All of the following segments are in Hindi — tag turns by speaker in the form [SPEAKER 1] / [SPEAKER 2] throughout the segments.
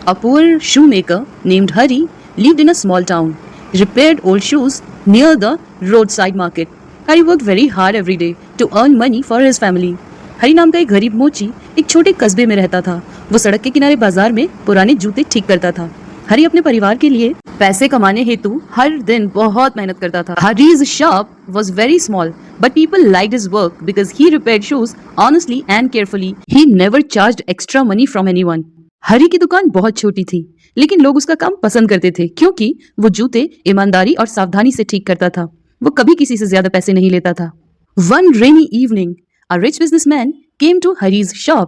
[SPEAKER 1] A poor shoemaker named Hari lived in a small town. He repaired old shoes near the roadside market. Hari worked very hard every day to earn money for his family. हरी नाम का एक गरीब मोची एक छोटे कस्बे में रहता था। वो सड़क के किनारे बाजार में पुराने जूते ठीक करता था। हरी अपने परिवार के लिए पैसे कमाने हेतु हर दिन बहुत मेहनत करता था। Hari's shop was very small, but people liked his work because he repaired shoes honestly and carefully. He never charged extra money from anyone. हरी की दुकान बहुत छोटी थी, लेकिन लोग उसका काम पसंद करते थे क्योंकि वो जूते ईमानदारी और सावधानी से ठीक करता था। वो कभी किसी से ज्यादा पैसे नहीं लेता था। One rainy evening, a rich businessman came to Hari's shop.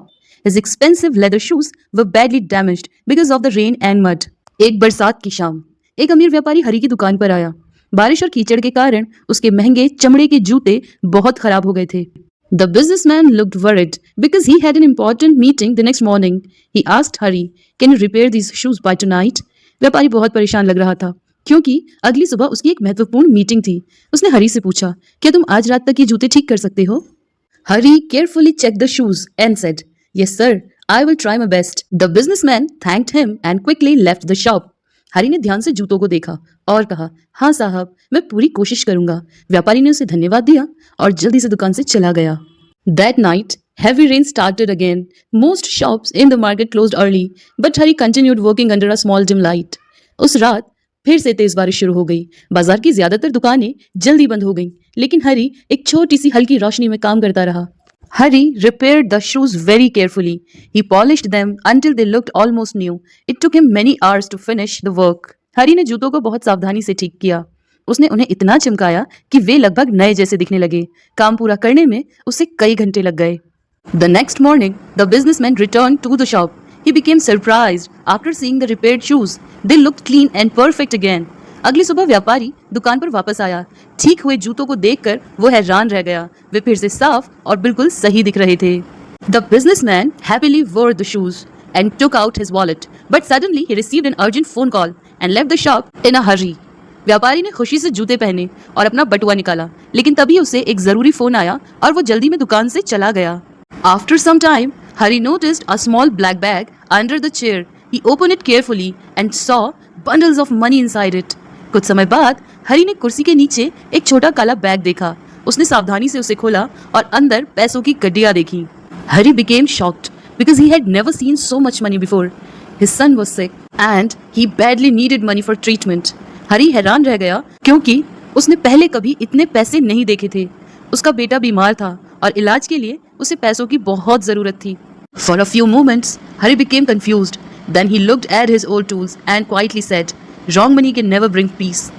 [SPEAKER 1] His expensive leather shoes were badly damaged because of the rain and mud. एक बरसात की शाम एक अमीर व्यापारी हरी की दुकान पर आया। बारिश और कीचड़ के कारण उसके महंगे चमड़े के जूते बहुत खराब हो गए थे। The businessman looked worried because he had an important meeting the next morning. He asked Hari, "Can you repair these shoes by tonight?" व्यापारी बहुत परेशान लग रहा था क्योंकि अगली सुबह उसकी एक महत्वपूर्ण मीटिंग थी। उसने हरी से पूछा, "क्या तुम आज रात तक ये जूते ठीक कर सकते हो?" Hari carefully checked the shoes and said, "Yes, sir. I will try my best." The businessman thanked him and quickly left the shop. हरी ने ध्यान से जूतों को देखा और कहा, "हाँ साहब, मैं पूरी कोशिश करूंगा।" व्यापारी ने उसे धन्यवाद दिया और जल्दी से दुकान से चला गया। That night, heavy rain started again. Most shops in the market closed early, but Hari continued working under a small dim light. उस रात फिर से तेज बारिश शुरू हो गई। बाजार की ज्यादातर दुकानें जल्दी बंद हो गईं, लेकिन हरी एक छोटी सी हल्की रोशनी में काम करता रहा। Hari repaired the shoes very carefully. He polished them until they looked almost new. It took him many hours to finish the work. हरी ने जूतों को बहुत सावधानी से ठीक किया। उसने उन्हें इतना चमकाया कि वे लगभग नए जैसे दिखने लगे। काम पूरा करने में उसे कई घंटे लग गए। The next morning, the businessman returned to the shop. He became surprised after seeing the repaired shoes. They looked clean and perfect again. अगली सुबह व्यापारी दुकान पर वापस आया। ठीक हुए जूतों को देखकर वो हैरान रह गया। वे फिर से साफ और बिल्कुल सही दिख रहे थे। The businessman happily wore the shoes and took out his wallet, but suddenly he received an urgent phone call and left the shop in a hurry. व्यापारी ने खुशी से जूते पहने और अपना बटुआ निकाला, लेकिन तभी उसे एक जरूरी फोन आया और वो जल्दी में दुकान से चला गया। After some time, Hari noticed a small black bag under the chair. He opened it carefully and saw bundles of money inside it. कुछ समय बाद हरी ने कुर्सी के नीचे एक छोटा काला बैग देखा। उसने सावधानी से उसे खोला और अंदर पैसों की गड्डियां देखी। हरी became shocked because he had never seen so much money before. His son was sick and he badly needed money for treatment. हरी हैरान रह गया क्योंकि उसने पहले कभी इतने पैसे नहीं देखे थे। उसका बेटा बीमार था और इलाज के लिए उसे पैसों की बहुत जरूरत थी। For a few moments, Hari became confused. Then he looked at his old tools and quietly said, "Wrong money can never bring peace."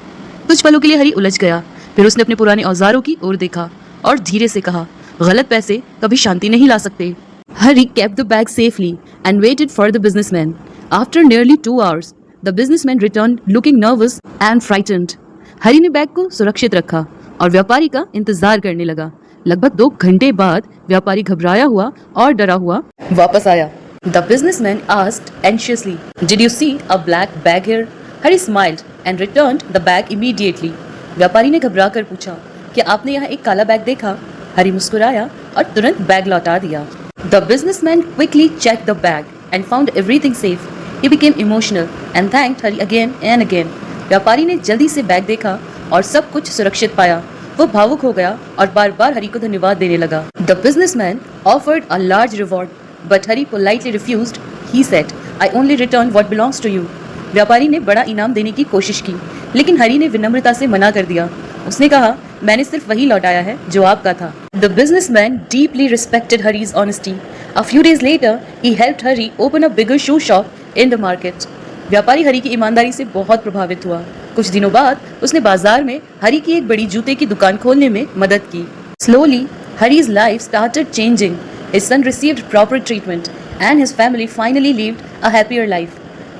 [SPEAKER 1] कुछ पलों के लिए हरी उलझ गया। फिर उसने अपने पुराने औजारों की ओर देखा और धीरे से कहा, "गलत पैसे कभी शांति नहीं ला सकते." Hari kept the bag safely and waited for the businessman. After nearly 2 hours, the businessman returned looking nervous and frightened. हरी ने बैग को सुरक्षित रखा और व्यापारी का इंतजार करने लगा। लगभग 2 घंटे बाद व्यापारी घबराया हुआ और डरा हुआ वापस आया। The businessman asked anxiously, "Did you see a black bag here?" Hari smiled and returned the bag immediately. व्यापारी ने घबराकर पूछा, "क्या आपने यहाँ एक काला बैग देखा?" हरी मुस्कुराया और तुरंत बैग लौटा दिया। The businessman quickly checked the bag and found everything safe. He became emotional and thanked Hari again and again. व्यापारी ने जल्दी से बैग देखा और सब कुछ सुरक्षित पाया। वो भावुक हो गया और बार-बार हरी को धन्यवाद देने लगा। The businessman offered a large reward, but Hari politely refused. He said, "I only return what belongs to you." व्यापारी ने बड़ा इनाम देने की कोशिश की, लेकिन हरी ने विनम्रता से मना कर दिया। उसने कहा, "मैंने सिर्फ वही लौटाया है जो आपका था." The businessman deeply respected Hari's honesty. A few days later, he helped Hari open a bigger shoe shop in the market. व्यापारी हरी की ईमानदारी से बहुत प्रभावित हुआ। कुछ दिनों बाद उसने बाजार में हरी की एक बड़ी जूते की दुकान खोलने में मदद की। Slowly, Hari's life started changing. His son received proper treatment and his family finally lived a happier life.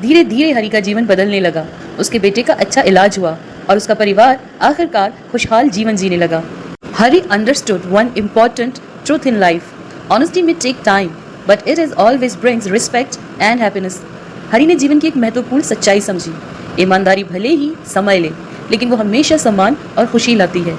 [SPEAKER 1] धीरे धीरे हरी का जीवन बदलने लगा। उसके बेटे का अच्छा इलाज हुआ और उसका परिवार आखिरकार खुशहाल जीवन जीने लगा। Hari understood one important truth in life. Honesty may take time, but it is always brings respect and happiness. हरी ने जीवन की एक महत्वपूर्ण सच्चाई समझी। ईमानदारी भले ही समय ले, लेकिन वो हमेशा सम्मान और खुशी लाती है।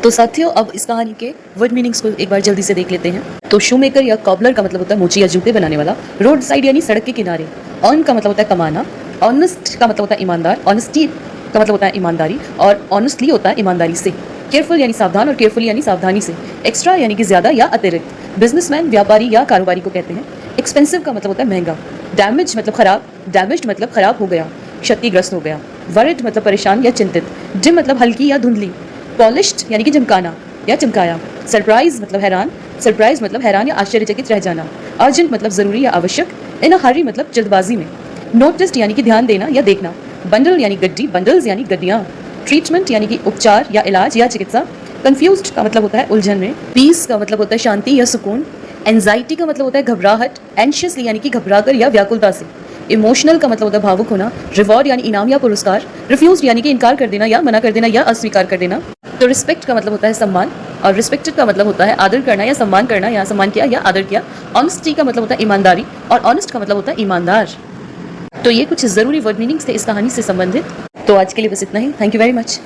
[SPEAKER 1] तो साथियों, अब इस कहानी के वर्ड मीनिंग्स को एक बार जल्दी से देख लेते हैं। तो शू मेकर या कॉबलर का मतलब होता है मोची या जूते बनाने वाला। रोड साइड यानी सड़क के किनारे। अर्न का मतलब होता है कमाना, ऑनेस्ट का मतलब होता है ईमानदार, ऑनेस्टी का मतलब होता है ईमानदारी, और ऑनेस्टली होता है ईमानदारी से। केयरफुल यानी सावधान, और केयरफुल यानी सावधानी से। एक्स्ट्रा यानी कि ज़्यादा या अतिरिक्त। बिजनेसमैन व्यापारी या कारोबारी को कहते हैं। एक्सपेंसिव का मतलब होता है महंगा। डैमेज मतलब खराब, डैमेज्ड मतलब खराब हो गया, क्षतिग्रस्त हो गया। वरिड मतलब परेशान या चिंतित। डिम मतलब हल्की या धुंधली। पॉलिश्ड यानी कि चमकाना या चमकाया। सरप्राइज मतलब हैरान, सरप्राइज मतलब हैरान या आश्चर्यचकित रह जाना। अर्जेंट मतलब ज़रूरी या आवश्यक। इन अ हरी मतलब जल्दबाजी में। नोटिस्ड यानी कि ध्यान देना या देखना। बंडल यानी गड्डी, बंडल्स यानी गड्डियाँ। ट्रीटमेंट यानी कि उपचार या इलाज या चिकित्सा। कंफ्यूज्ड का मतलब होता है उलझन में। पीस का मतलब होता है शांति या सुकून। एंजाइटी का मतलब होता है घबराहट। एंशियसली यानी कि घबराकर या व्याकुलता से। इमोशनल का मतलब होता है भावुक होना। रिवॉर्ड यानी इनाम या पुरस्कार। रिफ्यूज यानी कि इनकार कर देना या मना कर देना या अस्वीकार कर देना। तो रिस्पेक्ट का मतलब होता है सम्मान, और रिस्पेक्टेड का मतलब होता है आदर करना या सम्मान करना, या सम्मान किया या आदर किया। ऑनेस्टी का मतलब होता है ईमानदारी, और ऑनेस्ट का मतलब होता है ईमानदार। तो ये कुछ ज़रूरी वर्ड मीनिंग्स थे इस कहानी से संबंधित। तो आज के लिए बस इतना ही। Thank you very much.